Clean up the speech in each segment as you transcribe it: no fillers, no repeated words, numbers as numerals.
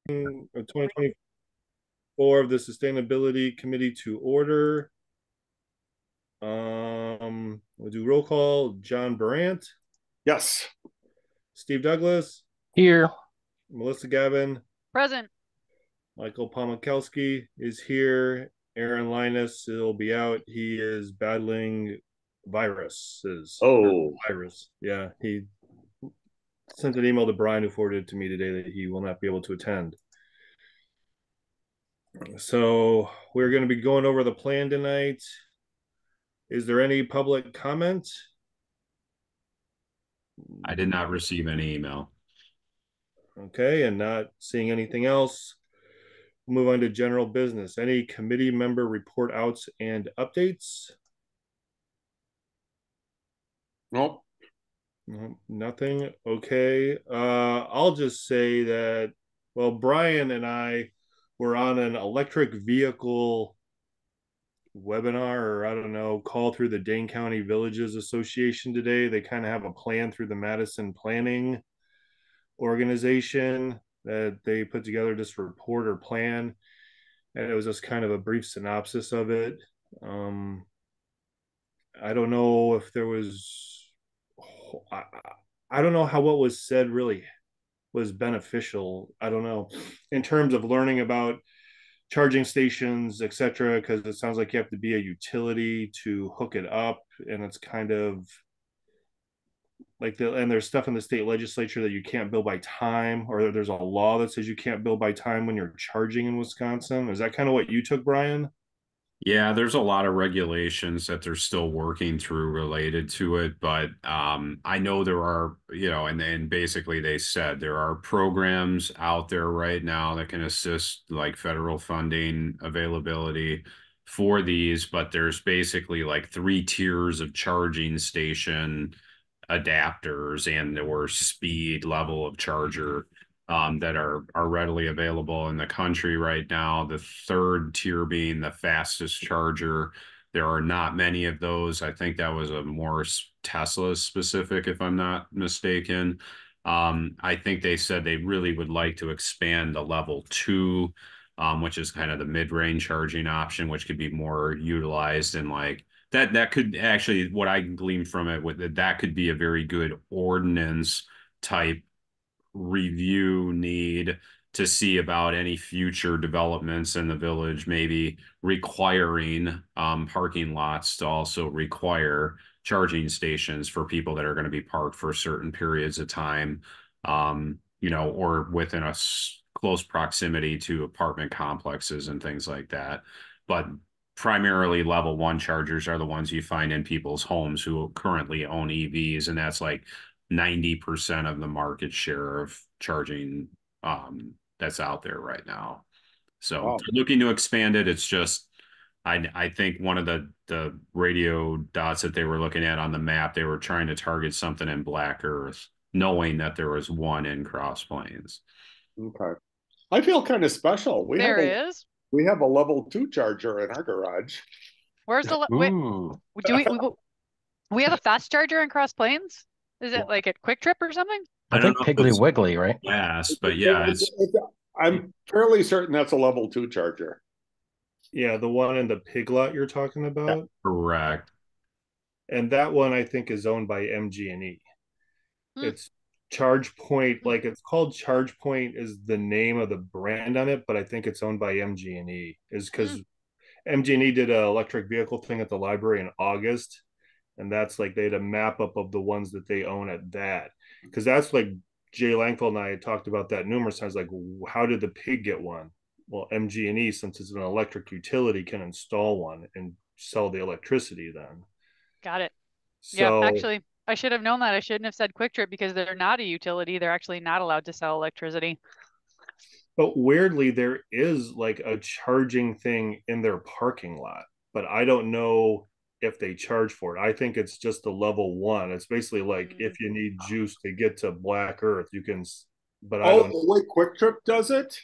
of 2024 of the Sustainability Committee to order. We'll do roll call. John Brandt, Yes. Steve Douglas, Here. Melissa Gavin, Present. Michael Pomykowski is here. Aaron Linus will be out. He is battling viruses. Oh. Virus. Yeah, he sent an email to Brian, who forwarded it to me today, that he will not be able to attend. So we're going to be going over the plan tonight. Is there any public comment? I did not receive any email. Okay, and not seeing anything else. Move on to general business. Any committee member report outs and updates? Nope. Nothing. Okay. I'll just say that, well, Brian and I were on an electric vehicle webinar, or I don't know, call through the Dane County Villages Association today. They kind of have a plan through the Madison Planning organization that they put together, this report or plan, and it was just kind of a brief synopsis of it. I don't know if there was, I, I don't know how what was said really was beneficial. I don't know in terms of learning about charging stations, etc., because it sounds like you have to be a utility to hook it up, and it's kind of like and there's stuff in the state legislature that you can't bill by time, or there's a law that says you can't bill by time when you're charging in Wisconsin. Is that kind of what you took, Brian? Yeah, there's a lot of regulations that they're still working through related to it, but I know there are, and basically they said there are programs out there right now that can assist like federal funding availability for these, but there's basically like 3 tiers of charging station adapters and or speed level of charger that are readily available in the country right now. The third tier being the fastest charger. There are not many of those. I think that was a more Tesla specific, if I'm not mistaken. I think they said they really would like to expand the level 2, which is kind of the mid-range charging option, which could be more utilized in like that could actually, what I gleaned from it, with that could be a very good ordinance type review need to see about any future developments in the village, maybe requiring parking lots to also require charging stations for people that are going to be parked for certain periods of time, or within a close proximity to apartment complexes and things like that. But primarily level 1 chargers are the ones you find in people's homes who currently own EVs, and that's like 90% of the market share of charging that's out there right now. So they're looking to expand it. It's just I think one of the radio dots that they were looking at on the map, they were trying to target something in Black Earth, knowing that there was one in Cross Plains. Okay. I feel kind of special. We have a level 2 charger in our garage. Where's the we have a fast charger in Cross Plains? Is it like at Quick Trip or something? I think Piggly Wiggly, right? Yes, but yeah, I'm fairly certain that's a level 2 charger. Yeah, the one in the Pig Lot you're talking about? Yeah, correct. And that one I think is owned by MG&E. It's Charge Point, like it's called Charge Point is the name of the brand on it, but I think it's owned by MG&E. Is because MG&E did an electric vehicle thing at the library in August, and that's like they had a map up of the ones that they own at that, because that's like Jay Langfeld and I had talked about that numerous times. Like, how did the Pig get one? Well, MG&E, since it's an electric utility, can install one and sell the electricity then. Got it. So, yeah, actually, I should have known that. I shouldn't have said Quick Trip because they're not a utility. They're actually not allowed to sell electricity. But weirdly, there is like a charging thing in their parking lot, but I don't know if they charge for it. I think it's just the level 1. It's basically like if you need juice to get to Black Earth, you can. But I don't. The way Quick Trip does it,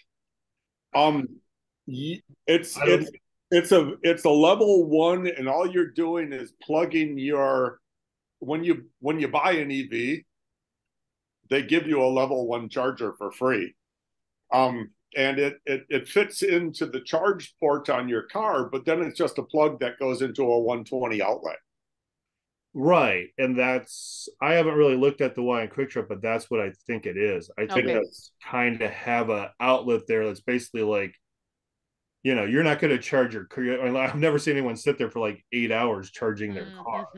it's a level 1, and all you're doing is plugging your when you buy an EV, they give you a level 1 charger for free. and it fits into the charge port on your car, but then it's just a plug that goes into a 120 outlet. Right. And that's, I haven't really looked at the one in Quick Trip, but that's what I think it is. I think Okay. it's kind of have a outlet there that's basically like, you know, you're not going to charge your car. I've never seen anyone sit there for like 8 hours charging their car.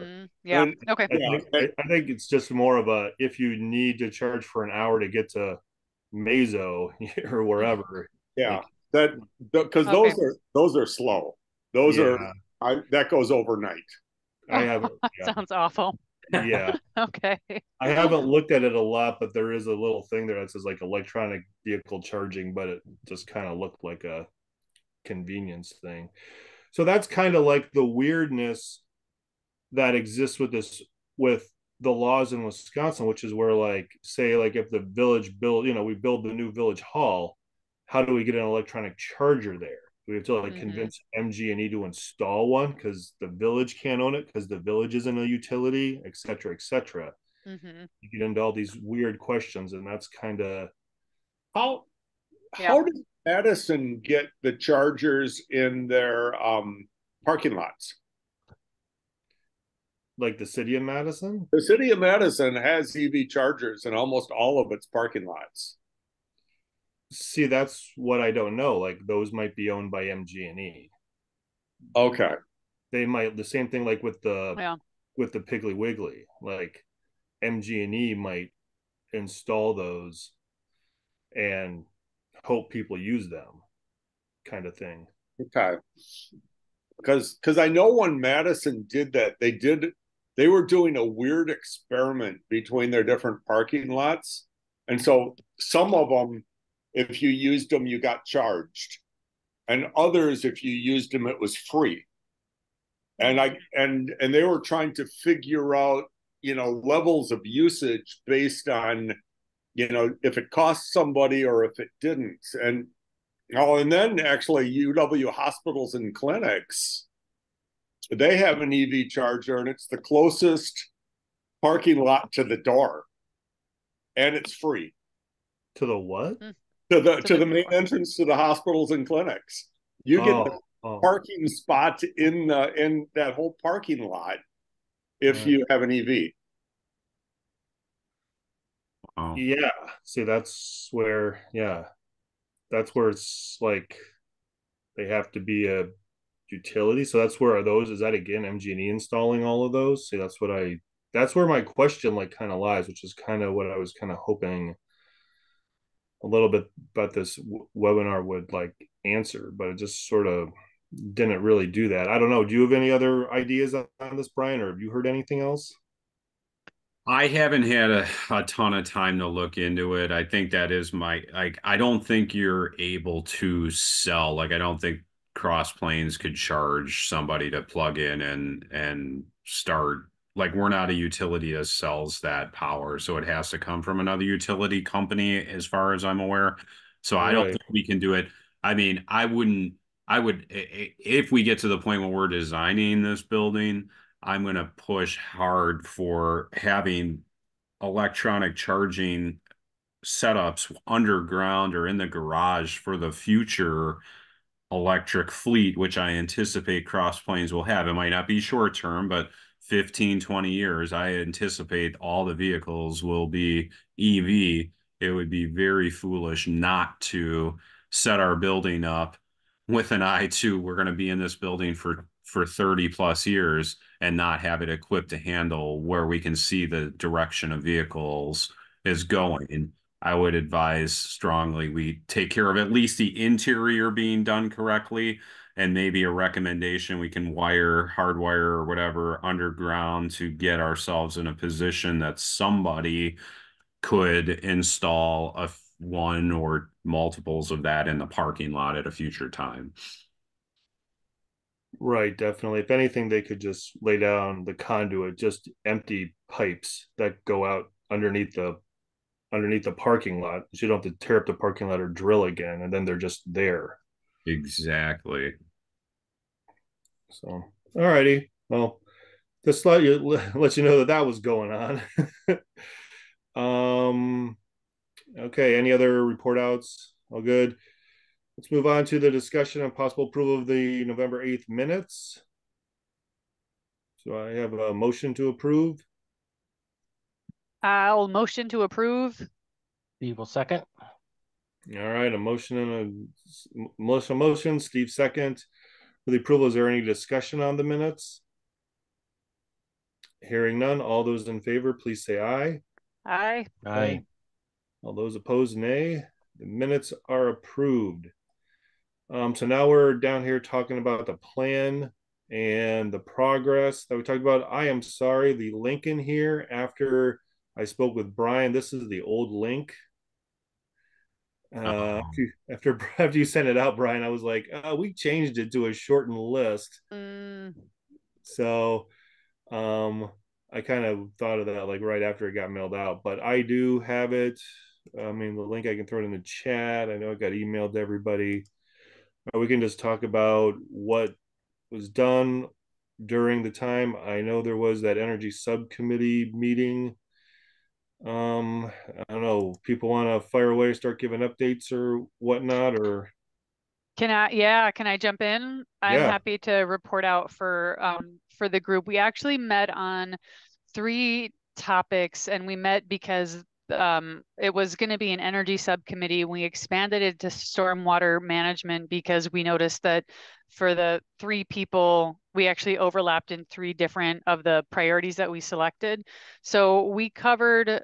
Yeah. And, Okay. I think it's just more of a, if you need to charge for an hour to get to Mazo or wherever. yeah, like, that because Okay. those are slow. Those yeah, are that goes overnight. I haven't. That Yeah, sounds awful. yeah. Okay. I haven't looked at it a lot, but there is a little thing there that says like electronic vehicle charging, but it just kind of looked like a convenience thing. So that's kind of like the weirdness that exists with this, with the laws in Wisconsin, which is where, like, say, like if the village build, you know, we build the new village hall, how do we get an electronic charger there? We have to like convince MG&E to install one because the village can't own it because the village isn't a utility, et cetera, et cetera. You get into all these weird questions, and that's kind of How Yeah. how does Madison get the chargers in their parking lots? like the city of Madison. The city of Madison has EV chargers in almost all of its parking lots. See, that's what I don't know. Like those might be owned by MG&E. Okay. They might, the same thing like Yeah. with the Piggly Wiggly. Like MG&E might install those and hope people use them, kind of thing. Okay. Because I know when Madison did that, they were doing a weird experiment between their different parking lots. And so some of them, if you used them, you got charged. And others, if you used them, it was free. And they were trying to figure out, levels of usage based on, if it cost somebody or if it didn't. And then actually UW hospitals and clinics, they have an EV charger, and it's the closest parking lot to the door, and it's free. To the what? To the main entrance to the hospitals and clinics. You get the parking spot in that whole parking lot if you have an EV. Oh. Yeah. See, that's where it's like they have to be a utility. So that's where, are those, is that again MG&E installing all of those? See, that's where my question like kind of lies, which is kind of what I was kind of hoping a little bit about this webinar would like answer, but it just sort of didn't really do that. I don't know. Do you have any other ideas on this, Brian, or have you heard anything else? I haven't had a ton of time to look into it. I think that is I don't think you're able to sell, like, I don't think Cross Plains could charge somebody to plug in and start, like, we're not a utility that sells that power. So it has to come from another utility company, as far as I'm aware. So I don't Right. think we can do it. I mean, I would, if we get to the point where we're designing this building, I'm going to push hard for having electronic charging setups underground or in the garage for the future electric fleet, which I anticipate Cross Plains will have. It might not be short term, but 15, 20 years, I anticipate all the vehicles will be EV. It would be very foolish not to set our building up with an eye to, we're going to be in this building for 30 plus years, and not have it equipped to handle where we can see the direction of vehicles is going. And I would advise strongly we take care of at least the interior being done correctly, and maybe a recommendation, we can hardwire or whatever underground to get ourselves in a position that somebody could install one or multiples of that in the parking lot at a future time. Right, definitely. If anything, they could just lay down the conduit, just empty pipes that go out underneath the parking lot. So you don't have to tear up the parking lot or drill again, and then they're just there. Exactly. So, all righty. Well, just let you know that was going on. Okay. Any other report outs? All good. Let's move on to the discussion on possible approval of the November 8th minutes. So I have a motion to approve. I'll motion to approve. Steve will second. All right, a motion and a motion. Steve second. For the approval, is there any discussion on the minutes? Hearing none, all those in favor, please say aye. Aye. Aye. All those opposed, nay. The minutes are approved. So now we're down here talking about the plan and the progress that we talked about. I am sorry, the link in here after I spoke with Brian, this is the old link. After you sent it out, Brian, I was like, we changed it to a shortened list. So I kind of thought of that like right after it got mailed out, but I do have it. I mean, the link, I can throw it in the chat. I know it got emailed to everybody. We can just talk about what was done during the time. I know there was that energy subcommittee meeting. I don't know, people want to fire away, start giving updates or whatnot, or Can I jump in? I'm Yeah. happy to report out for the group. We actually met on 3 topics, and we met because it was going to be an energy subcommittee. We expanded it to stormwater management because we noticed that for the 3 people, we actually overlapped in 3 different of the priorities that we selected. So we covered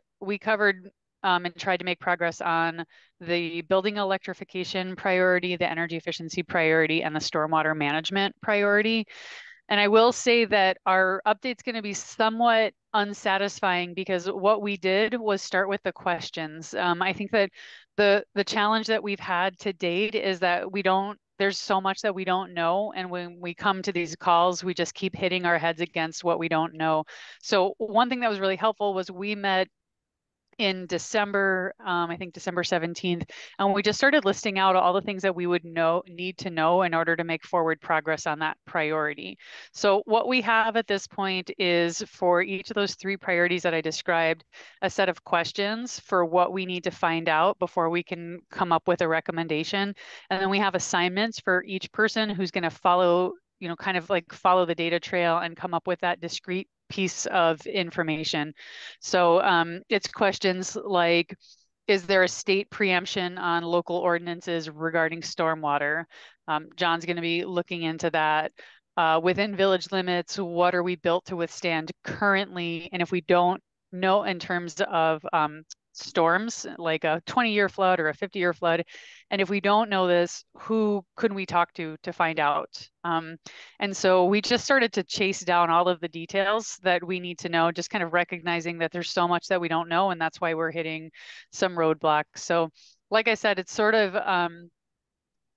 and tried to make progress on the building electrification priority, the energy efficiency priority, and the stormwater management priority. And I will say that our update's going to be somewhat unsatisfying because what we did was start with the questions. I think that the challenge that we've had to date is that there's so much that we don't know. And when we come to these calls, we just keep hitting our heads against what we don't know. So one thing that was really helpful was we met in December, I think December 17th, and we just started listing out all the things that we would need to know in order to make forward progress on that priority. So what we have at this point is for each of those 3 priorities that I described, a set of questions for what we need to find out before we can come up with a recommendation. And then we have assignments for each person who's going to follow, kind of like follow the data trail and come up with that discrete piece of information. So it's questions like, is there a state preemption on local ordinances regarding stormwater? John's going to be looking into that. Within village limits, what are we built to withstand currently? And if we don't know in terms of storms, like a 20-year flood or a 50-year flood, and if we don't know this, who could we talk to find out? And so we just started to chase down all of the details that we need to know, just kind of recognizing that there's so much that we don't know, and that's why we're hitting some roadblocks. So like I said, it's sort of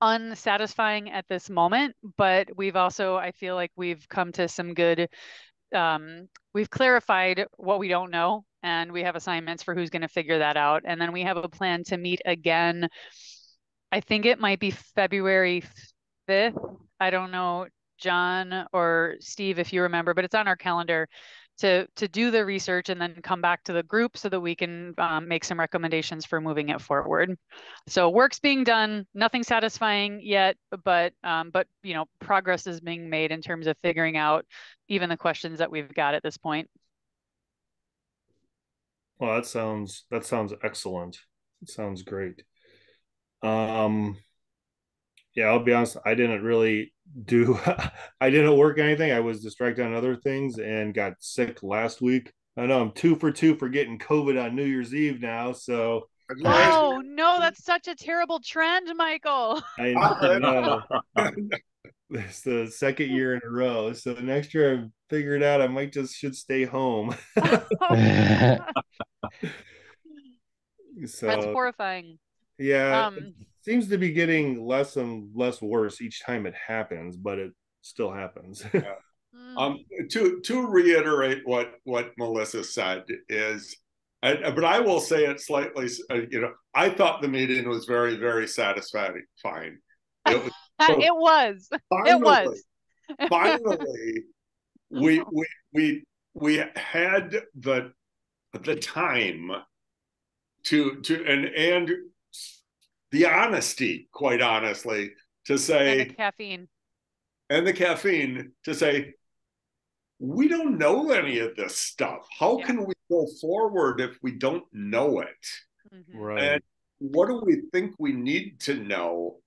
unsatisfying at this moment, but we've also, I feel like we've come to some good, we've clarified what we don't know, and we have assignments for who's going to figure that out. And then we have a plan to meet again. I think it might be February 5th. I don't know, John or Steve, if you remember, but it's on our calendar to do the research and then come back to the group so that we can make some recommendations for moving it forward. So work's being done, nothing satisfying yet, but progress is being made in terms of figuring out even the questions that we've got at this point. Well, that sounds excellent. It sounds great. Yeah, I'll be honest, I didn't really do I didn't work anything. I was distracted on other things and got sick last week. I know I'm 2 for 2 for getting COVID on New Year's Eve now, so oh no, that's such a terrible trend, Michael. I know. It's the 2nd year in a row. So next year I figured out I might should stay home. So that's horrifying. Yeah, it seems to be getting less and less worse each time it happens, but it still happens. Yeah. To reiterate what Melissa said is, but I will say it slightly. I thought the meeting was very, very satisfying. It was. Finally, we had the time to the honesty, quite honestly, to And the say, caffeine. and the caffeine to say, we don't know any of this stuff. How Yeah. can we go forward if we don't know it? Mhm. Right. And what do we think we need to know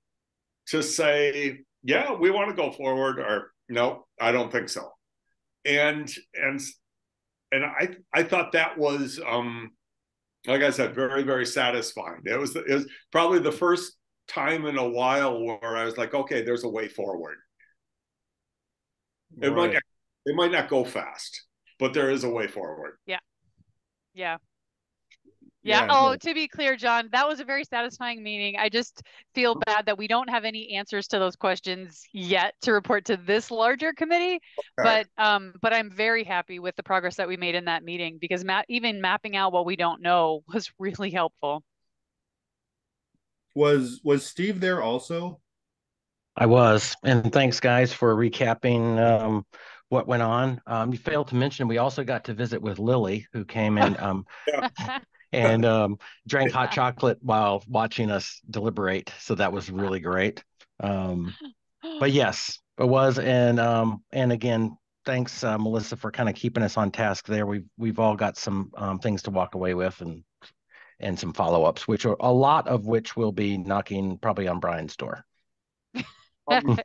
to say, yeah, we want to go forward, or no, I don't think so. And I thought that was like I said, very, very satisfying. It was probably the first time in a while where I was like, okay, there's a way forward. Right. It might not go fast, but there is a way forward. Yeah. Yeah. Yeah. Yeah. Oh, to be clear, John, that was a very satisfying meeting. I just feel bad that we don't have any answers to those questions yet to report to this larger committee. Okay. But I'm very happy with the progress that we made in that meeting, because even mapping out what we don't know was really helpful. Was Steve there also? I was, and thanks guys for recapping what went on. You failed to mention we also got to visit with Lily, who came in Yeah. and drank hot chocolate while watching us deliberate. So that was really great. But yes, it was, and again, thanks Melissa for kind of keeping us on task there. We've all got some things to walk away with, and some follow-ups, which are a lot of which will be knocking probably on Brian's door. Well,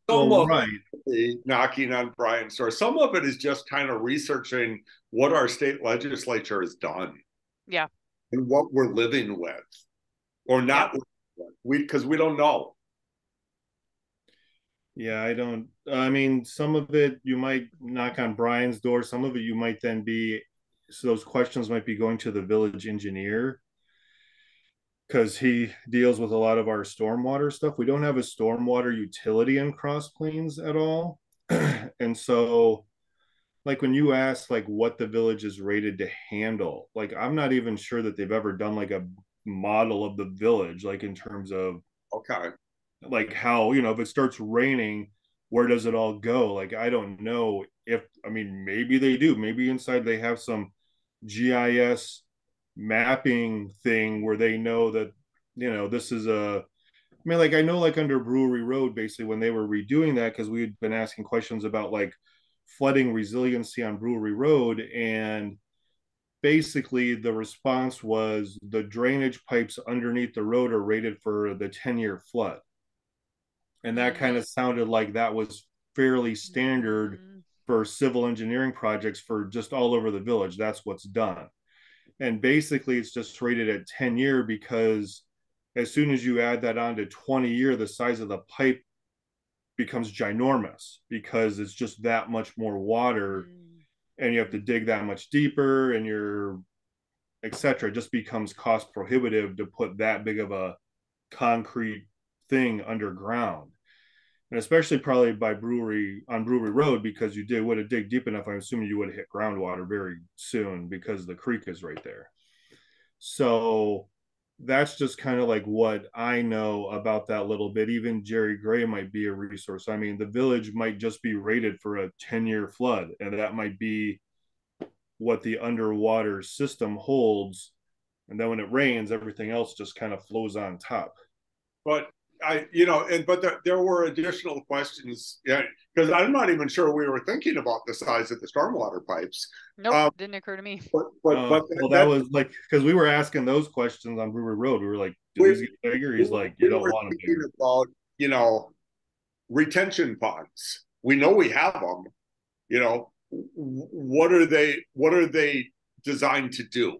right. Knocking on Brian's door. Some of it is just kind of researching what our state legislature has done. Yeah. And what we're living with or not living with. Because we don't know. Yeah, I mean, some of it you might knock on Brian's door. Some of it you might then so those questions might be going to the village engineer, because he deals with a lot of our stormwater stuff. We don't have a stormwater utility in Cross Plains at all. And so, like, when you ask like what the village is rated to handle, like I'm not even sure that they've ever done like a model of the village, like in terms of Okay. like how, if it starts raining, where does it all go? Like I don't know. I mean, maybe they do. Maybe inside they have some GIS mapping thing where they know that, this is I mean, like I know, like under Brewery Road, basically when they were redoing that, because we had been asking questions about like flooding resiliency on Brewery Road, and basically the response was the drainage pipes underneath the road are rated for the 10-year flood. And that kind of sounded like that was fairly standard for civil engineering projects for just all over the village. That's what's done. And basically it's just rated at 10-year because as soon as you add that on to 20-year, the size of the pipe becomes ginormous because it's just that much more water, and you have to dig that much deeper, and you're etc. It just becomes cost prohibitive to put that big of a concrete thing underground. And especially probably on Brewery Road, because you would have dig deep enough, I'm assuming you would have hit groundwater very soon because the creek is right there. So that's just kind of like what I know about that little bit. Even Jerry Gray might be a resource. I mean, the village might just be rated for a 10-year flood, and that might be what the underwater system holds. And then when it rains, everything else just kind of flows on top. But there were additional questions, yeah, because I'm not even sure we were thinking about the size of the stormwater pipes. Nope, didn't occur to me. That was like, because we were asking those questions on Brewery Road. We were like, do these get bigger? He's like, you don't want them bigger. About, retention ponds. We know we have them. What are they designed to do?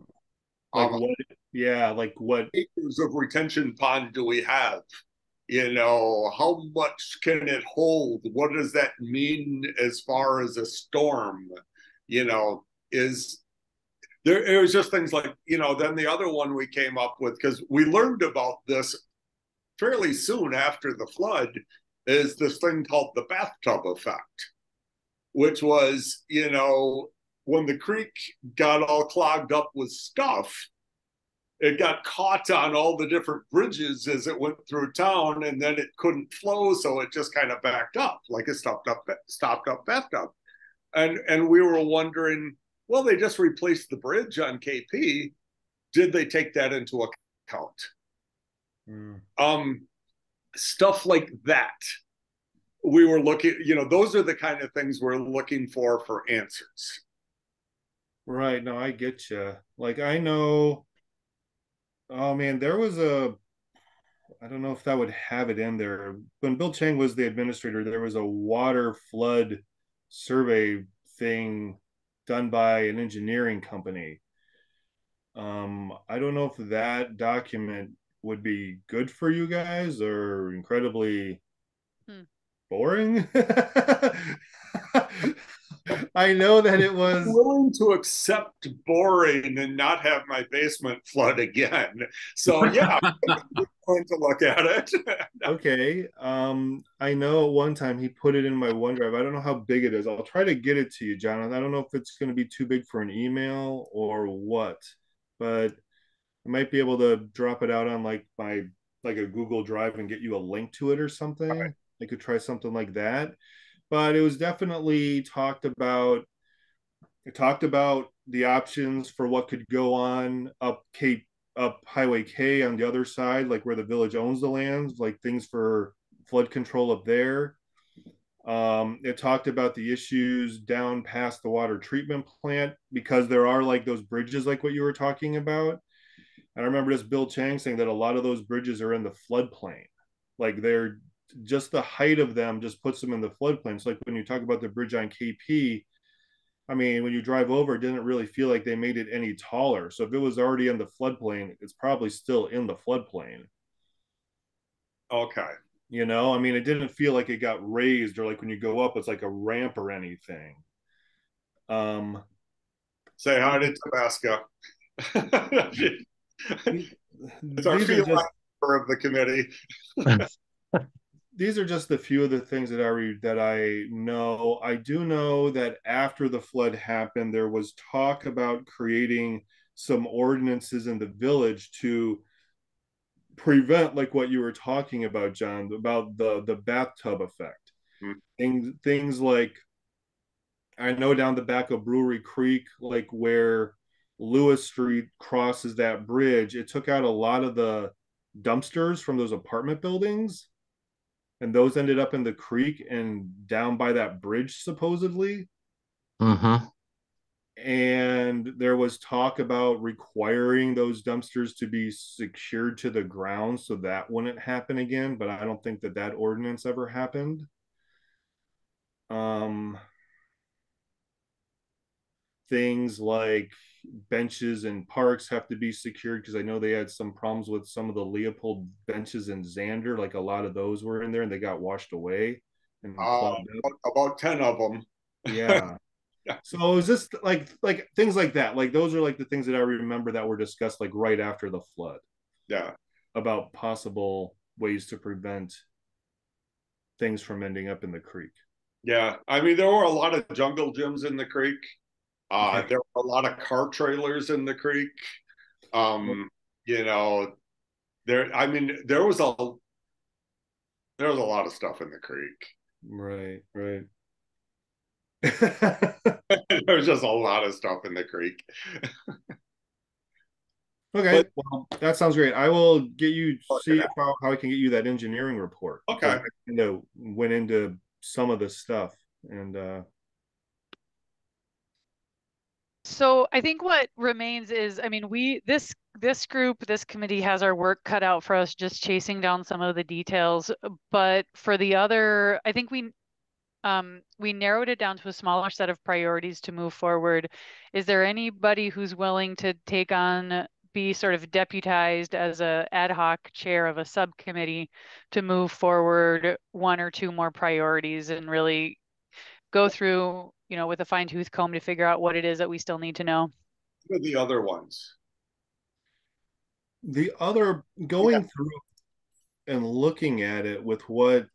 Like what acres of retention pond do we have? How much can it hold? What does that mean as far as a storm? Is there, it was just things like, then the other one we came up with, because we learned about this fairly soon after the flood, is this thing called the bathtub effect, which was, when the creek got all clogged up with stuff, it got caught on all the different bridges as it went through town, and then it couldn't flow, so it just kind of backed up like a stopped up bathtub. And we were wondering, well, they just replaced the bridge on KP. Did they take that into count. Mm. Stuff like that. We were looking, those are the kind of things we're looking for answers. Right. No, I get you. Like, I know, oh man, I don't know if that would have it in there. When Bill Chang was the administrator, there was a water flood survey thing done by an engineering company. I don't know if that document would be good for you guys or incredibly boring. I know that it was willing to accept boring and not have my basement flood again. So yeah, I'm going to look at it. okay. I know at one time he put it in my OneDrive. I don't know how big it is. I'll try to get it to you, Jonathan. I don't know if it's going to be too big for an email or what, but I might be able to drop it out on like a Google Drive and get you a link to it or something. Right. I could try something like that. But it was definitely talked about. It talked about the options for what could go on up Highway K on the other side, like where the village owns the lands, like things for flood control up there. It talked about the issues down past the water treatment plant because there are like those bridges, like what you were talking about. I remember this Bill Chang saying that a lot of those bridges are in the floodplain. Like they're just the height of them just puts them in the floodplain. So like when you talk about the bridge on KP, I mean, when you drive over, it didn't really feel like they made it any taller. So if it was already in the floodplain, it's probably still in the floodplain. Okay. I mean, it didn't feel like it got raised or like when you go up, it's like a ramp or anything. Say hi to Tabasco. It's our These are feline just member of the committee. these are just a few of the things that I know. I do know that after the flood happened, there was talk about creating some ordinances in the village to prevent like what you were talking about, John, about the bathtub effect. Things like I know down the back of Brewery Creek, like where Lewis Street crosses that bridge, it took out a lot of the dumpsters from those apartment buildings, and those ended up in the creek and down by that bridge supposedly. Mm-hmm. And there was talk about requiring those dumpsters to be secured to the ground so that wouldn't happen again, but I don't think that ordinance ever happened. um Things like benches in parks have to be secured because I know they had some problems with some of the Leopold benches in Xander. Like a lot of those were in there and they got washed away and clogged up. About 10 of them. Yeah. So it was just like things like that. Like those are like the things that I remember that were discussed like right after the flood. Yeah. About possible ways to prevent things from ending up in the creek. Yeah. I mean, there were a lot of jungle gyms in the creek. Yeah. There were a lot of car trailers in the creek. You know, I mean, there was a lot of stuff in the creek. Right, right. There was just a lot of stuff in the creek. Okay, well, that sounds great. I will get you see how I can get you that engineering report. Okay. I kind of went into some of this stuff and So I think what remains is, I mean, this group, this committee has our work cut out for us just chasing down some of the details. But for the other, I think we narrowed it down to a smaller set of priorities to move forward. Is there anybody who's willing to take on, be sort of deputized as a ad hoc chair of a subcommittee to move forward one or two more priorities and really go through, with a fine tooth comb to figure out what it is that we still need to know? What are the other ones? the other going through and looking at it with what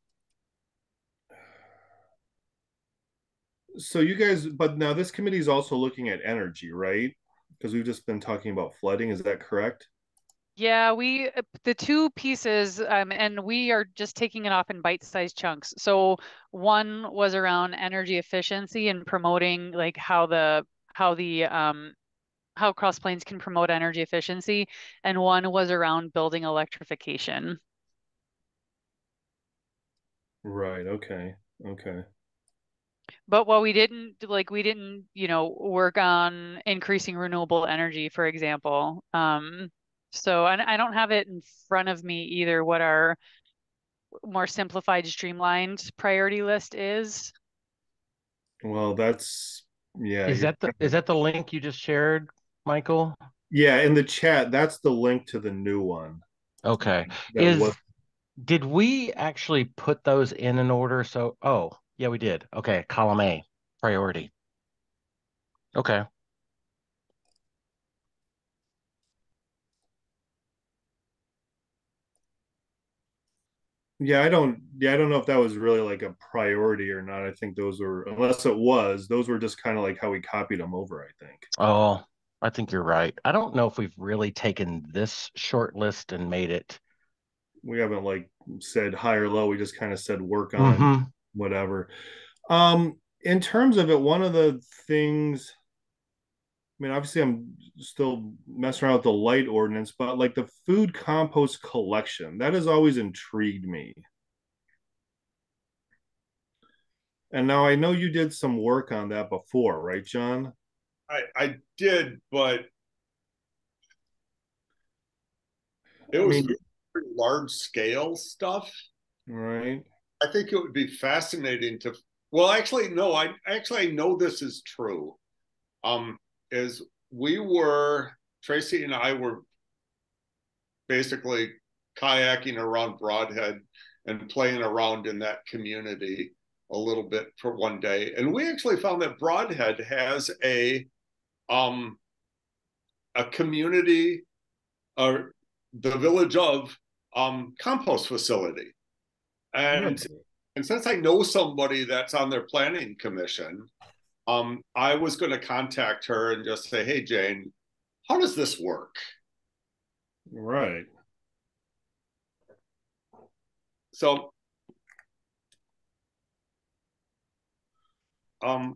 so you guys, but now this committee is also looking at energy, right? Because we've just been talking about flooding, is that correct? Yeah, the two pieces, and we are just taking it off in bite-sized chunks. So one was around energy efficiency and promoting like how the how Cross Plains can promote energy efficiency, and one was around building electrification. Right. Okay. Okay. But what we didn't work on increasing renewable energy, for example. So I don't have it in front of me either what our more simplified, streamlined priority list is. Well, that's yeah. Is that the link you just shared, Michael? Yeah, in the chat, that's the link to the new one. Okay. That was Did we actually put those in an order? So, oh, yeah, we did. Okay, column A, priority. Okay. I don't know if that was really like a priority or not. I think those were, unless it was, those were just kind of like how we copied them over, I think. Oh, I think you're right. I don't know if we've really taken this short list and made it. We haven't like said high or low. We just kind of said work on Mm-hmm. whatever. In terms of it, one of the things, I mean, obviously I'm still messing around with the light ordinance, but like the food compost collection, that has always intrigued me. And now I know you did some work on that before, right, John? I did, but it I was mean, very large scale stuff. right. I think it would be fascinating to. Well, actually, no. I know this is true. Is we were Tracy and I were basically kayaking around Broadhead and playing around in that community a little bit for one day, and we actually found that Broadhead has a community, or the village of compost facility. And Really? and since I know somebody that's on their planning commission, I was going to contact her and just say, "Hey, Jane, how does this work?" Right. So, um,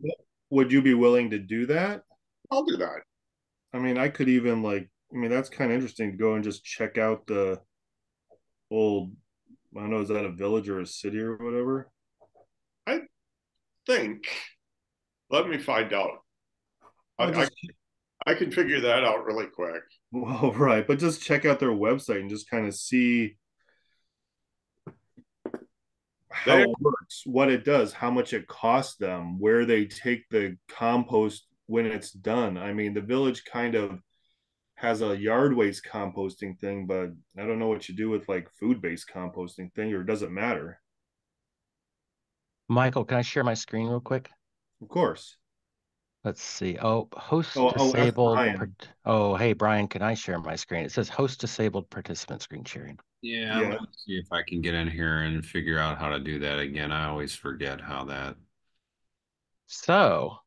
Would you be willing to do that? I'll do that. I mean, I could even like, I mean, that's kind of interesting to go and just check out the old, I don't know, is that a village or a city or whatever? I think. Let me find out. Well, I, I just I can figure that out really quick. well, right, but just check out their website and just kind of see how They it works, what it does, how much it costs them, where they take the compost when it's done. I mean, the village kind of has a yard waste composting thing, but I don't know what you do with like food based composting thing, or does it matter? Michael, can I share my screen real quick? Of course. Let's see. Oh, host That's disabled. Brian. Oh, hey, Brian, can I share my screen? It says host disabled participant screen sharing. Yeah, Yeah. let me see if I can get in here and figure out how to do that again. I always forget how that. So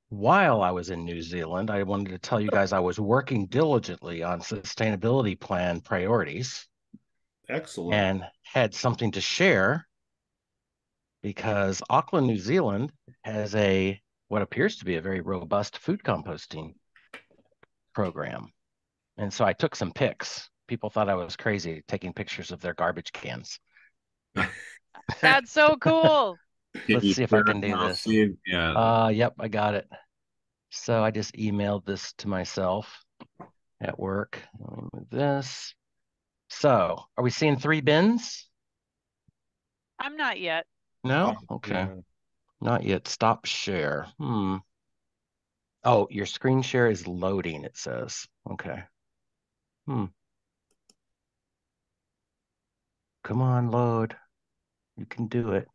while I was in New Zealand, I wanted to tell you guys I was working diligently on sustainability plan priorities Excellent. and had something to share because Auckland, New Zealand has what appears to be a very robust food composting program. And so I took some pics. People thought I was crazy taking pictures of their garbage cans. That's so cool. Can Let's you see if I share it can do and I'll this. see? Yeah. Yep, I got it. So I just emailed this to myself at work. Let me move this. So are we seeing 3 bins? I'm not yet. No? Okay. Yeah. Not yet. Stop share. Oh, your screen share is loading, it says. Okay. Come on, load. You can do it.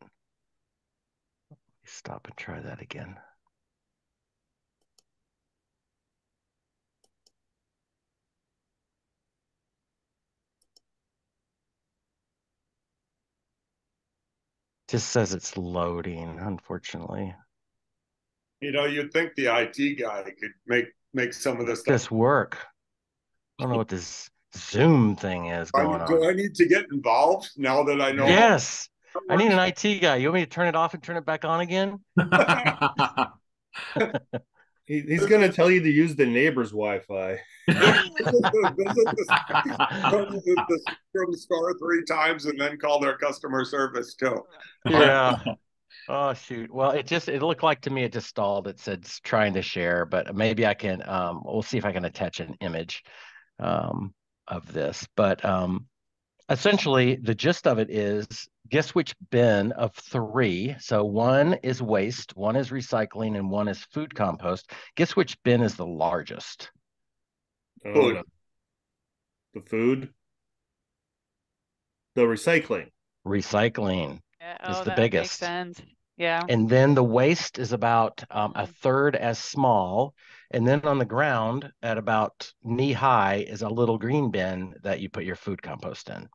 Stop and try that again. Just says it's loading, unfortunately. You'd think the IT guy could make some of this stuff. This work. I don't know what this Zoom thing is going on. Do I need to get involved now that I know? Yes. I need an IT guy. You want me to turn it off and turn it back on again? He's going to tell you to use the neighbor's Wi-Fi. Visit the store 3 times and then call their customer service too. Yeah. Oh shoot. Well, it looked like to me it just stalled. It said it's trying to share, but maybe I can we'll see if I can attach an image of this. But essentially the gist of it is guess which bin of three. So one is waste, one is recycling, and one is food compost. Guess which bin is the largest? Oh, no. The food, the recycling. Recycling is the that biggest. makes sense. Yeah. And then the waste is about a third as small. And then on the ground at about knee high is a little green bin that you put your food compost in,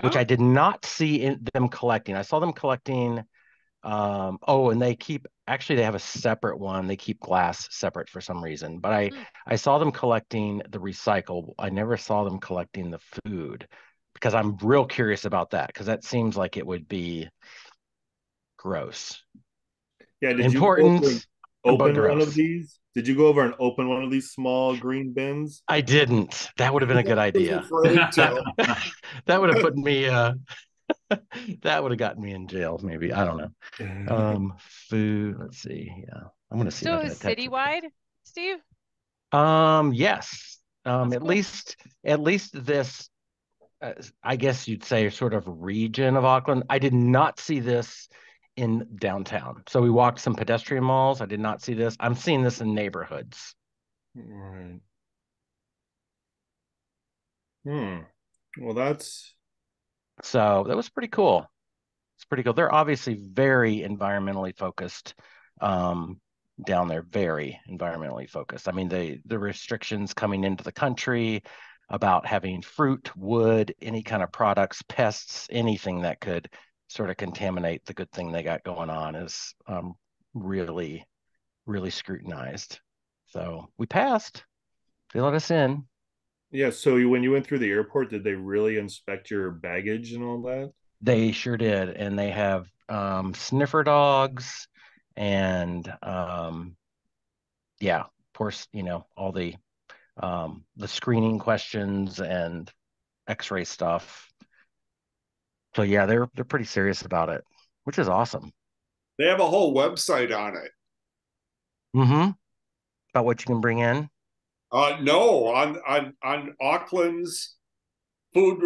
which I did not see them collecting. I saw them collecting. And they have a separate one. They keep glass separate for some reason. But I saw them collecting the recycle. I never saw them collecting the food because I'm real curious about that because that seems like it would be gross. Yeah, did Important, you open but one of gross. these? Did you go over and open one of these small green bins? I didn't. That would have been a good idea. That would have put me that would have gotten me in jail, maybe. I don't know. Food, let's see. Yeah. I'm gonna see if I So can is attach it. citywide, Steve? Yes. At cool. least this I guess you'd say sort of region of Auckland. I did not see this in downtown. So we walked some pedestrian malls. I did not see this. I'm seeing this in neighborhoods. Right. Well, that's So that was pretty cool. It's pretty cool. They're obviously very environmentally focused down there, very environmentally focused. I mean, the restrictions coming into the country about having fruit, wood, any kind of products, pests, anything that could sort of contaminate the good thing they got going on is really, really scrutinized. So we passed. They let us in. yeah. So when you went through the airport, did they really inspect your baggage and all that? They sure did. And they have sniffer dogs and yeah, of course, all the screening questions and x-ray stuff. So yeah, they're pretty serious about it, which is awesome. They have a whole website on it. Mm-hmm. About what you can bring in. No, on Auckland's food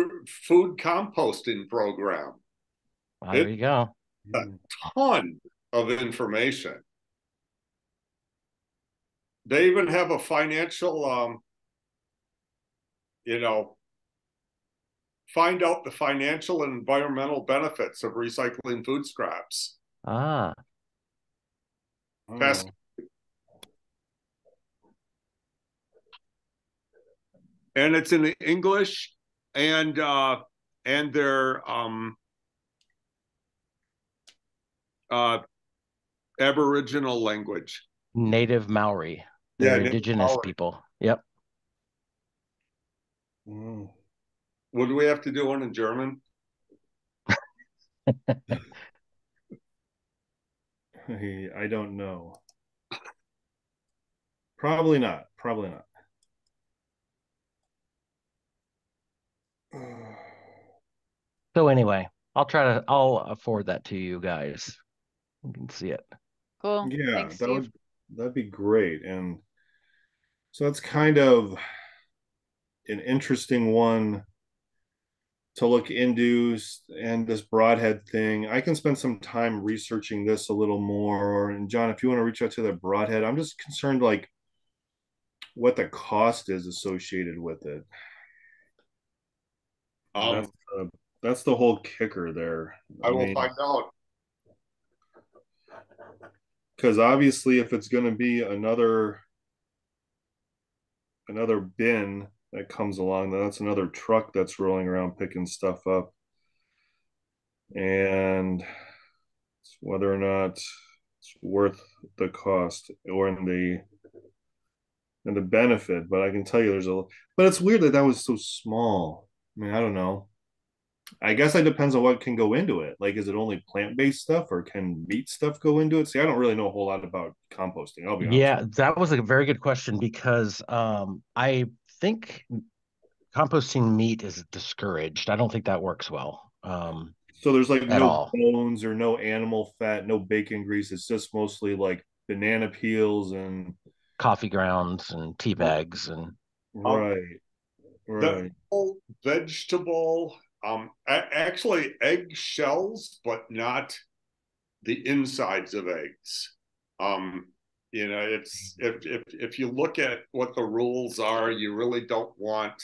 composting program. Well, there you go. A ton of information. They even have a financial, find out the financial and environmental benefits of recycling food scraps. Ah. Fast. And it's in English and their Aboriginal language. Native Maori. They're indigenous people. Yep. Would we have to do one in German? I don't know. Probably not. Probably not. So anyway, I'll forward that to you guys. You can see it. Cool. Yeah, Thanks, Steve. That'd be great. And so that's kind of an interesting one to look into, and this broadhead thing. I can spend some time researching this a little more. And John, if you want to reach out to the broadhead, I'm just concerned like what the cost is associated with it. That's the whole kicker there. I will find out. Because obviously, if it's going to be another bin that comes along, then that's another truck that's rolling around picking stuff up, and whether or not it's worth the cost or in the benefit. But I can tell you, but it's weird that was so small. I mean, I don't know. I guess it depends on what can go into it. Like, is it only plant-based stuff or can meat stuff go into it? See, I don't really know a whole lot about composting. I'll be honest Yeah, with that was a very good question because I think composting meat is discouraged. I don't think that works well you. So there's like at no all. bones or no animal fat, no bacon grease. It's just mostly like banana peels and Coffee grounds and tea bags and Um, right, the right. whole vegetable, actually egg shells, but not the insides of eggs. Um, it's if you look at what the rules are, you really don't want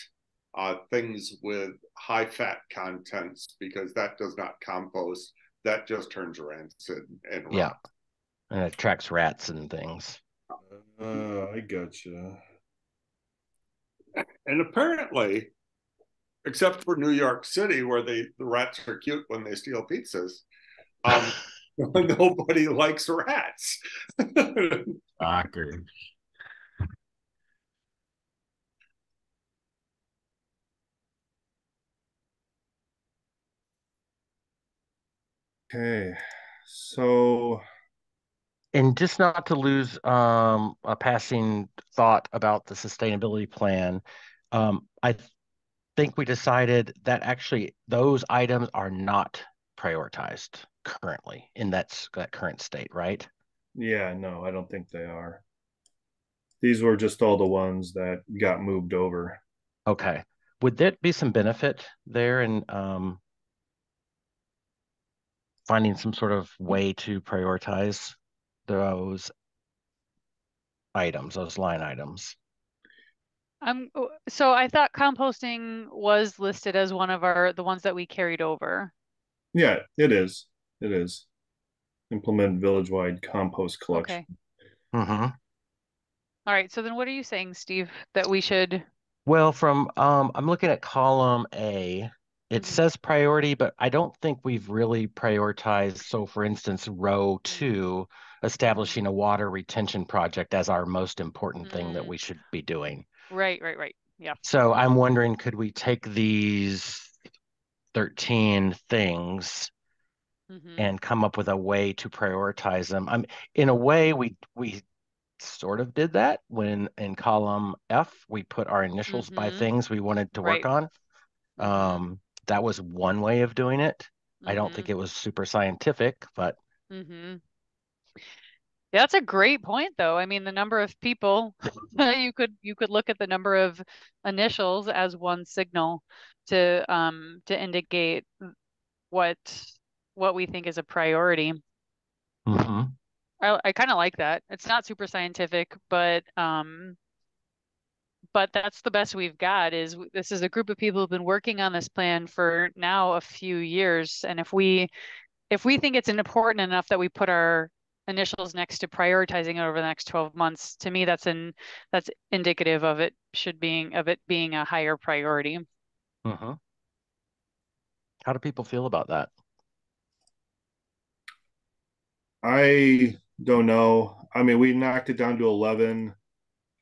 things with high fat contents because that does not compost. That just turns rancid and yeah, rot. and it attracts rats and things. I gotcha. And apparently, except for New York City, where the rats are cute when they steal pizzas, um, nobody likes rats. Doctor. Okay, so And just not to lose a passing thought about the sustainability plan, I think we decided that actually those items are not prioritized currently in that current state, right? yeah, no, I don't think they are. These were just all the ones that got moved over. Okay. Would there be some benefit there in finding some sort of way to prioritize those items, those line items? So I thought composting was listed as one of the ones that we carried over. Yeah, it is. It is. Implement village-wide compost collection. Okay. Mm-hmm. All right. So then what are you saying, Steve, that we should? Well, from I'm looking at column A. It Mhm, says priority, but I don't think we've really prioritized. So, for instance, row mm, 2, mhm, establishing a water retention project as our most important thing that mm. we should be doing. Right, right, right. Yeah. So, I'm wondering, could we take these 13 things Hmm. and come up with a way to prioritize them? In a way, we sort of did that when in column F we put our initials by Hmm. things we wanted to work Right. on. Hmm. That was one way of doing it. I don't Hmm. think it was super scientific, but Hmm. Yeah, that's a great point, though. I mean, the number of people you could look at the number of initials as one signal to indicate what what we think is a priority. mhm, I kind of like that. It's not super scientific, but that's the best we've got this is a group of people who've been working on this plan for now a few years. And if we think it's important enough that we put our initials next to prioritizing it over the next 12 months, to me that's indicative of it being a higher priority. mhm. How do people feel about that? I don't know. I mean, we knocked it down to 11.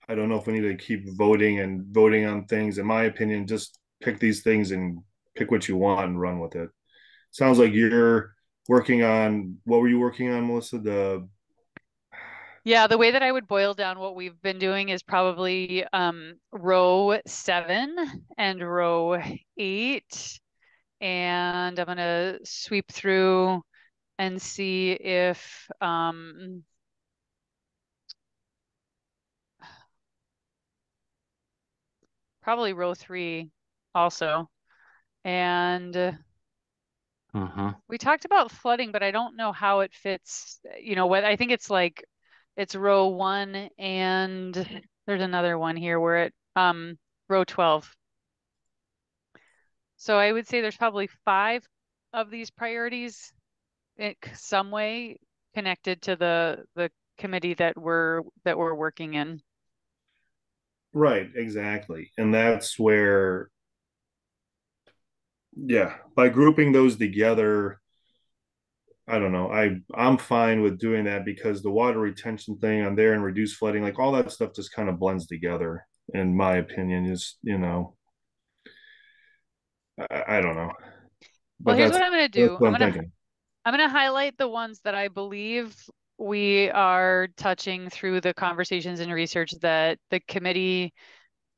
I don't know if we need to keep voting and voting on things. In my opinion, just pick these things and pick what you want and run with it. Sounds like you're working on, what were you working on, Melissa? The Yeah, the way that I would boil down what we've been doing is probably row 7 and row 8. And I'm gonna sweep through and see if probably row 3 also. And Mhm, we talked about flooding, but I don't know how it fits. What I think it's row 1 and there's another one here where row 12. So I would say there's probably 5 of these priorities in some way connected to the committee that we're working in. right, exactly. And that's where, yeah, by grouping those together, I don't know. I'm fine with doing that because the water retention thing on there and reduce flooding, like all that stuff just kind of blends together, in my opinion, is, I don't know. Well, But here's what I'm going to that's do. what I'm thinking. I'm going to highlight the ones that I believe we are touching through the conversations and research that the committee,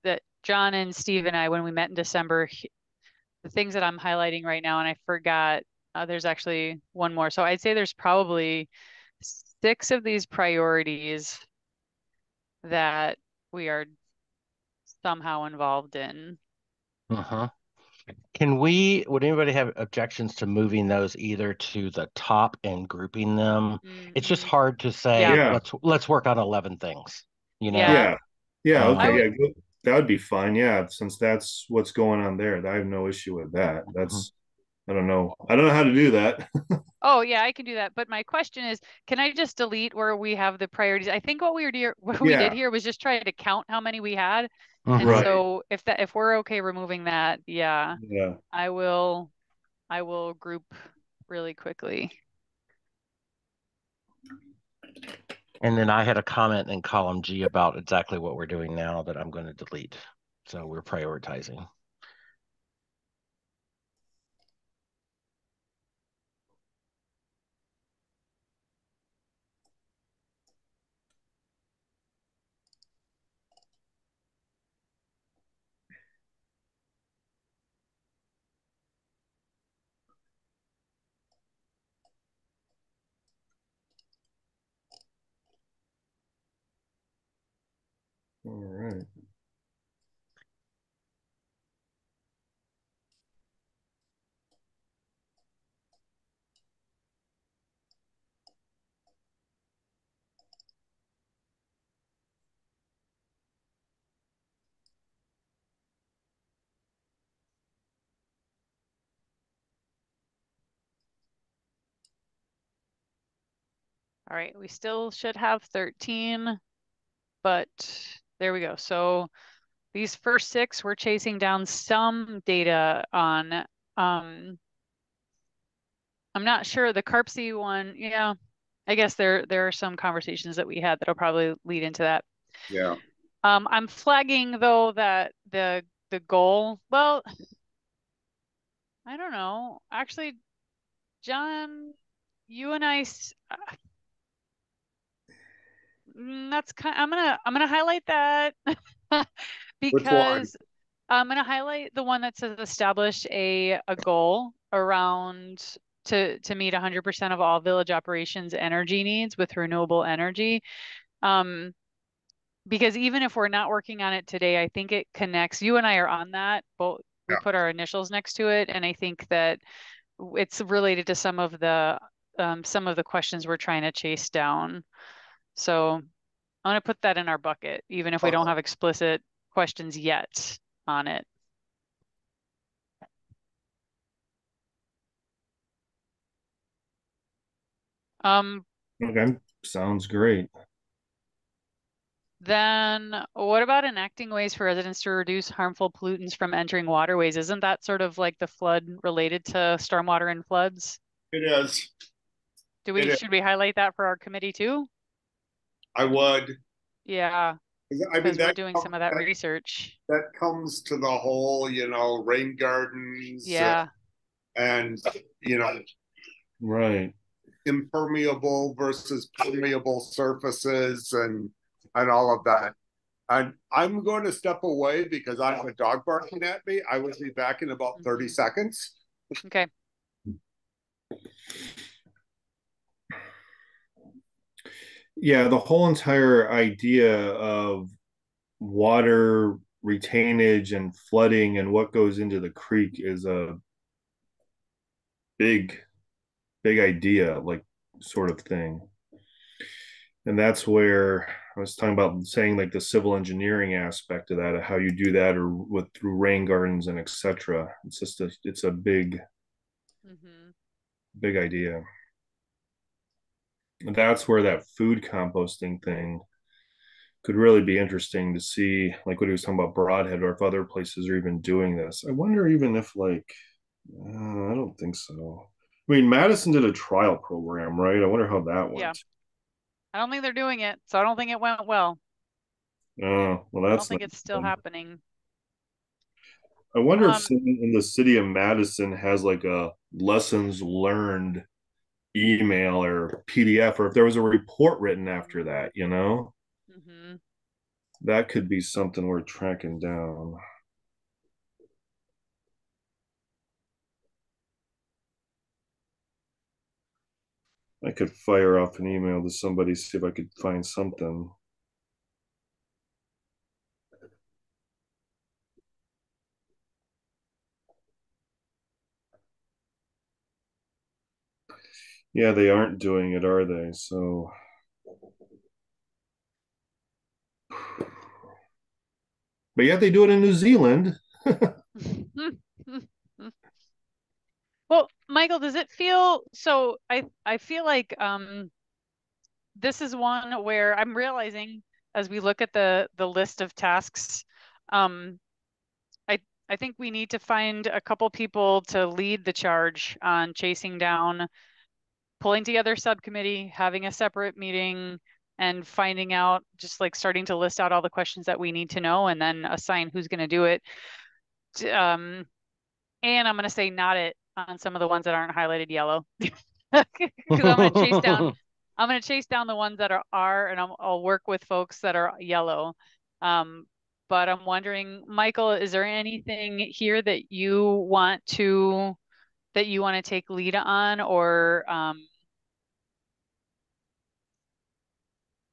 that John and Steve and I, when we met in December, the things that I'm highlighting right now, and I forgot, there's actually one more. So I'd say there's probably 6 of these priorities that we are somehow involved in. Uh-huh. Would anybody have objections to moving those either to the top and grouping them? It's just hard to say, Yeah. let's work on 11 things, you know? Yeah. Yeah. Okay. would, Yeah. That would be fine. Yeah. Since that's what's going on there, I have no issue with that. That's, I don't know. I don't know how to do that. oh yeah, I can do that. But my question is, can I just delete where we have the priorities? I think what we did Yeah. here was just try to count how many we had. Mhm. And Right. so if we're okay removing that, yeah, Yeah. I will group really quickly. And then I had a comment in column G about exactly what we're doing now that I'm going to delete. So we're prioritizing. All right. All right, we still should have 13, but there we go. So these first 6, we're chasing down some data on, I'm not sure the CARPC one. Yeah, I guess there are some conversations that we had that'll probably lead into that. Yeah. I'm flagging though that the goal, well, I don't know. Actually, John, you and I, that's kind. I'm gonna highlight that Which one? because I'm gonna highlight the one that says establish a goal around to meet 100% of all village operations energy needs with renewable energy. Because even if we're not working on it today, I think it connects. You and I are on that, but we Yeah. put our initials next to it, and I think that it's related to some of the questions we're trying to chase down. So I'm gonna put that in our bucket, even if we don't Okay. have explicit questions yet on it. Okay. Sounds great. Then what about enacting ways for residents to reduce harmful pollutants from entering waterways? Isn't that sort of like the flood related to stormwater and floods? It is. It is. Should we highlight that for our committee too? I would. Yeah, I mean, because we're doing some of that research. that comes to the whole, rain gardens Yeah. and, Right. impermeable versus permeable surfaces and all of that. And I'm going to step away because I have a dog barking at me. I will be back in about 30 seconds. Okay. Yeah, the whole entire idea of water retainage and flooding and what goes into the creek is a big, big idea, like sort of thing. And that's where I was talking about saying like the civil engineering aspect of that, of how you do that or with through rain gardens and etc. It's just it's a big, big idea. And that's where that food composting thing could really be interesting to see, like what he was talking about Broadhead, or if other places are even doing this. I wonder even if like, I don't think so. I mean, Madison did a trial program, right? I wonder how that Yeah. went. I don't think they're doing it, so I don't think it went well. Oh, well, I don't that's think not it's still good. happening. I wonder if Um, someone in the city of Madison has like a lessons learned email or PDF, or if there was a report written after that, you know? mhm. That could be something we're tracking down. I could fire off an email to somebody, see if I could find something. Yeah, they aren't doing it, are they? So, but yeah, they do it in New Zealand. Well, Michael, does it feel so? I feel like this is one where I'm realizing as we look at the list of tasks, um, I I think we need to find a couple people to lead the charge on chasing down, pulling together subcommittee, having a separate meeting, and finding out, just like starting to list out all the questions that we need to know, and then assign who's going to do it. Um, and I'm going to say not it on some of the ones that aren't highlighted yellow, because I'm going to chase down the ones that are, and I'll work with folks that are yellow. But I'm wondering, Michael, is there anything here that you want to take lead on, or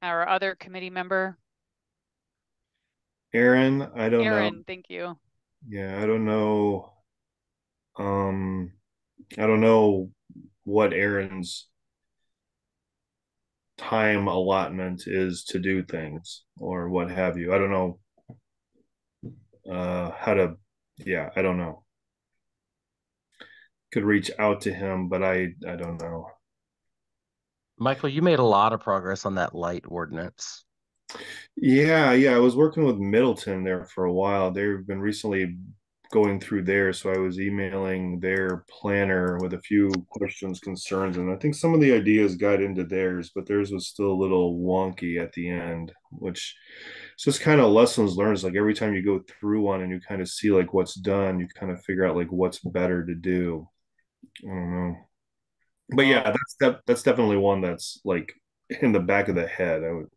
our other committee member? Aaron, I don't know. Aaron, thank you. Yeah, I don't know. I don't know what Aaron's time allotment is to do things or what have you. I don't know how to, yeah, I don't know. Could reach out to him, but I don't know. Michael, you made a lot of progress on that light ordinance. Yeah, I was working with Middleton there for a while. They've been recently going through there, so I was emailing their planner with a few questions, concerns, and I think some of the ideas got into theirs, but theirs was still a little wonky at the end, which it's just kind of lessons learned. It's like every time you go through one and you kind of see like what's done, you kind of figure out like what's better to do. I don't know. But yeah, that's definitely one that's like in the back of the head. I would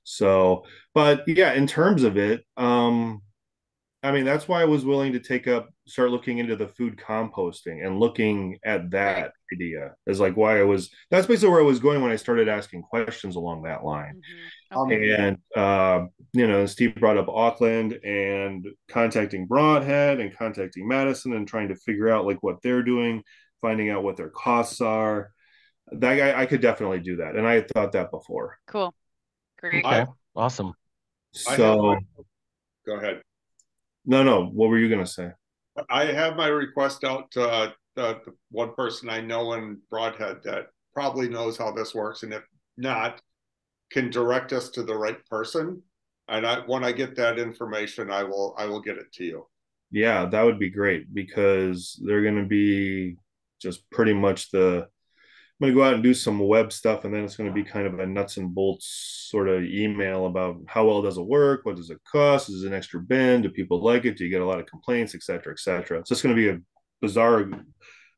so, but yeah, in terms of it, I mean, that's why I was willing to start looking into the food composting and looking at Great. that idea is like why that's basically where I was going when I started asking questions along that line. Okay. And, you know, Steve brought up Auckland and contacting Broadhead and contacting Madison and trying to figure out like what they're doing, finding out what their costs are. That guy, I could definitely do that. And I had thought that before. Cool. Great. Okay, awesome. I have So, my, go ahead. no, what were you going to say? I have my request out to the one person I know in Broadhead that probably knows how this works, and if not, can direct us to the right person. And when I get that information, I will get it to you. Yeah, that would be great because they're going to be just pretty much I'm going to go out and do some web stuff, and then it's going to be kind of a nuts and bolts sort of email about how well does it work, what does it cost, is it an extra bin, do people like it, do you get a lot of complaints, et cetera, et cetera. It's just going to be a bizarre,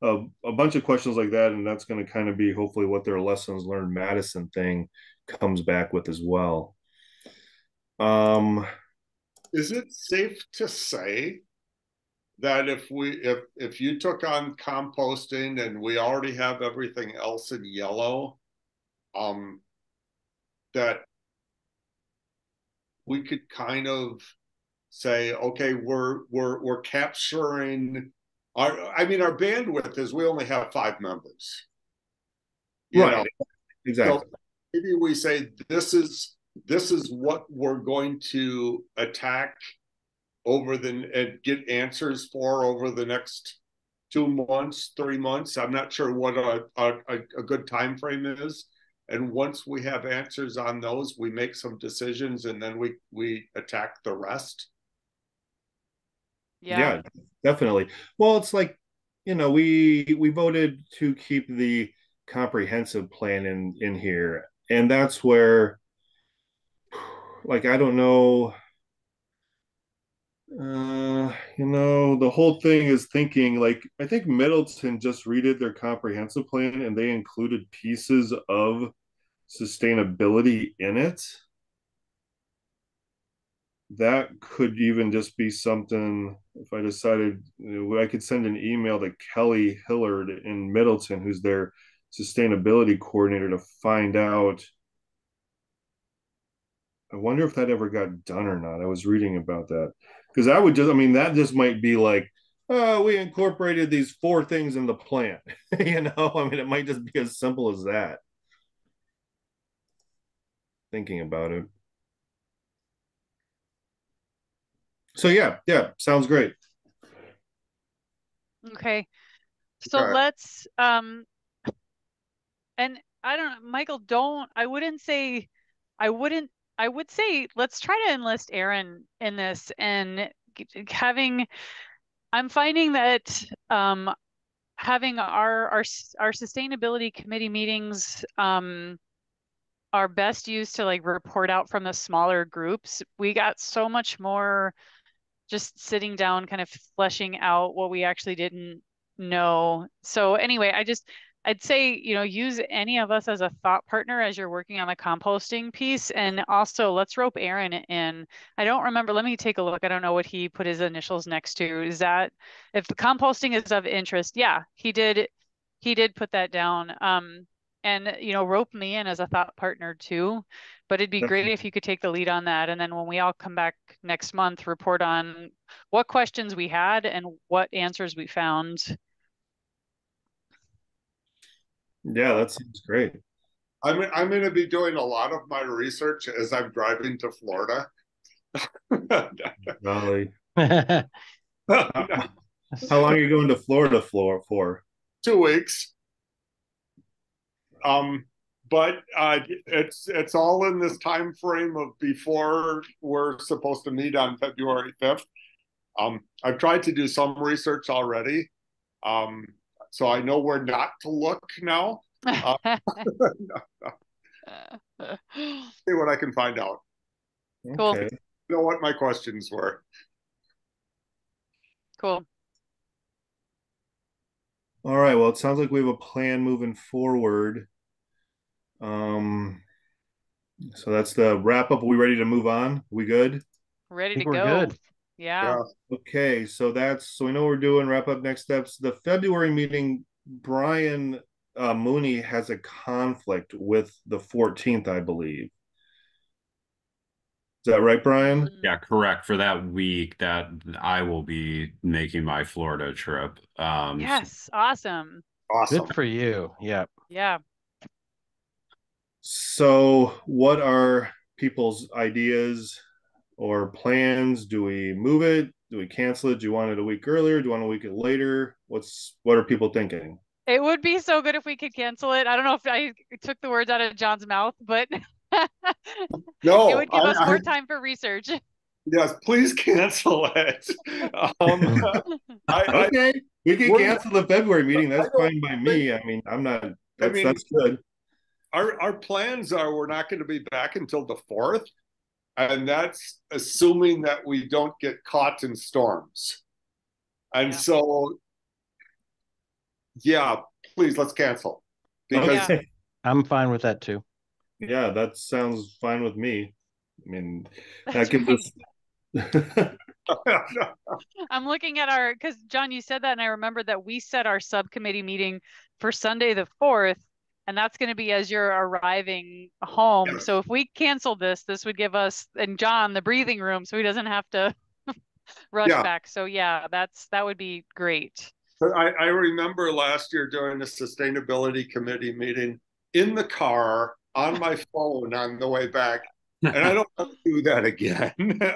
a bunch of questions like that, and that's going to kind of be hopefully what their lessons learned Madison thing comes back with as well. Is it safe to say that if you took on composting and we already have everything else in yellow, that we could kind of say, okay, we're capturing I mean, our bandwidth is we only have 5 members, you Right, know. exactly. So maybe we say this is what we're going to attack and get answers for over the next 2 months, 3 months. I'm not sure what a good time frame is. And once we have answers on those, we make some decisions and then we attack the rest. Yeah. Yeah, definitely. Well, it's like, you know, we voted to keep the comprehensive plan in here, and that's where, like, I don't know. The whole thing is thinking like I think Middleton just redid their comprehensive plan and they included pieces of sustainability in it. That could even just be something if I decided I could send an email to Kelly Hillard in Middleton, who's their sustainability coordinator, to find out. I wonder if that ever got done or not. I was reading about that because that just might be like, oh, we incorporated these 4 things in the plan. It might just be as simple as that. Thinking about it. So yeah, sounds great. Okay. So let's and I don't know, Michael, I would say let's try to enlist Aaron in this and I'm finding that having our sustainability committee meetings are best used to like report out from the smaller groups. We got so much more just sitting down, kind of fleshing out what we actually didn't know. So anyway, I'd say, use any of us as a thought partner as you're working on the composting piece. And also let's rope Aaron in. I don't remember, let me take a look. I don't know what he put his initials next to. Is that if the composting is of interest? Yeah, he did put that down. And rope me in as a thought partner too. But it'd be great if you could take the lead on that. And then when we all come back next month, report on what questions we had and what answers we found. Yeah, that seems great. I'm going to be doing a lot of my research as I'm driving to Florida. Golly. How long are you going to Florida for? 2 weeks. But it's all in this time frame of before we're supposed to meet on February 5th. I've tried to do some research already, so I know where not to look now. See what I can find out. Cool. Okay. You know what my questions were. Cool. All right. Well, it sounds like we have a plan moving forward. So that's the wrap up. Are we ready to move on? Are we good? Ready I think to we're go. good. Yeah. Okay. So we know what we're doing. Wrap up next steps. The February meeting, Brian Mooney has a conflict with the 14th, I believe. Is that right, Brian? Yeah, correct. For that week that I will be making my Florida trip. Yes. Awesome. Awesome. Good for you. Yeah. Yeah. So what are people's ideas or plans? Do we move it? Do we cancel it? Do you want it a week earlier? Do you want a week later? What are people thinking? It would be so good if we could cancel it. I don't know if I took the words out of John's mouth, but No, it would give us more time for research. Yes, please cancel it. Okay, we can cancel the February meeting. That's fine by me. I mean, I'm not. That's good. Our plans are we're not going to be back until the 4th, and that's assuming that we don't get caught in storms. And so, yeah, please let's cancel because I'm fine with that too. Yeah, that sounds fine with me. I mean, That's that gives us. I'm looking at because John, you said that, and I remember that we set our subcommittee meeting for Sunday the 4th, and that's going to be as you're arriving home. Yes. So if we cancel this would give us and John the breathing room, so he doesn't have to rush back. So yeah, that would be great. I remember last year during the sustainability committee meeting in the car on my phone on the way back. And I don't want to do that again.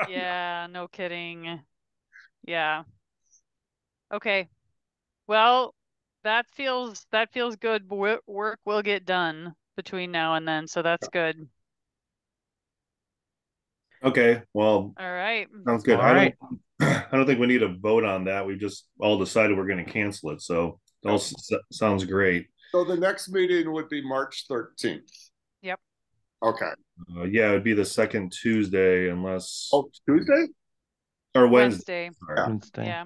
Yeah, no kidding. Yeah. Okay. Well, that feels good. Work will get done between now and then, so that's good. Okay, well, all right. Sounds good. All right. I don't think we need a vote on that. We just all decided we're going to cancel it. So it all sounds great. So the next meeting would be March 13th. Yep. Okay. Yeah, it'd be the second Tuesday unless. Oh, Tuesday? or Wednesday. Wednesday. Sorry. Wednesday. Yeah.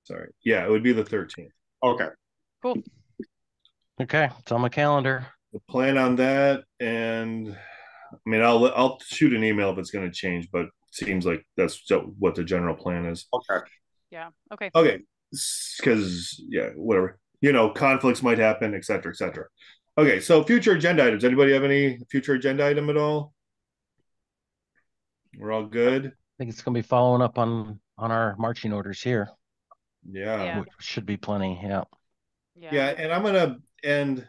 Sorry. Yeah, it would be the 13th. Okay. Cool. Okay, it's on my calendar. The plan on that, and I mean, I'll shoot an email if it's going to change, but it seems like that's what the general plan is. Okay. Yeah. Okay. Okay, because yeah, whatever, conflicts might happen, et cetera, et cetera. Okay, so future agenda items. Anybody have any future agenda item at all? We're all good. I think it's going to be following up on our marching orders here. Yeah. Which should be plenty. Yeah. Yeah, and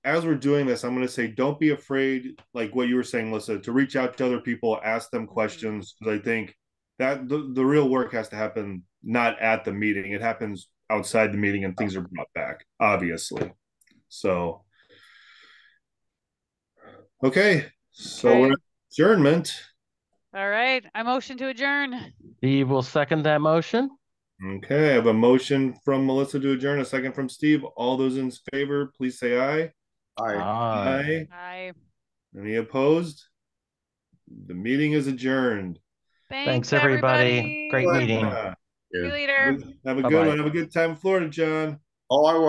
as we're doing this, I'm gonna say don't be afraid, like what you were saying, Melissa, to reach out to other people, ask them questions, because I think that the real work has to happen not at the meeting. It happens outside the meeting and things are brought back, obviously. So okay, so we're at adjournment. All right. I motion to adjourn. Steve will second that motion. Okay, I have a motion from Melissa to adjourn, a second from Steve. All those in favor, please say aye. Aye. Aye. Any opposed? The meeting is adjourned. Thanks everybody. Great meeting. Yeah. See you later. Have a Bye-bye. good one. Have a good time in Florida, John. Oh, I will.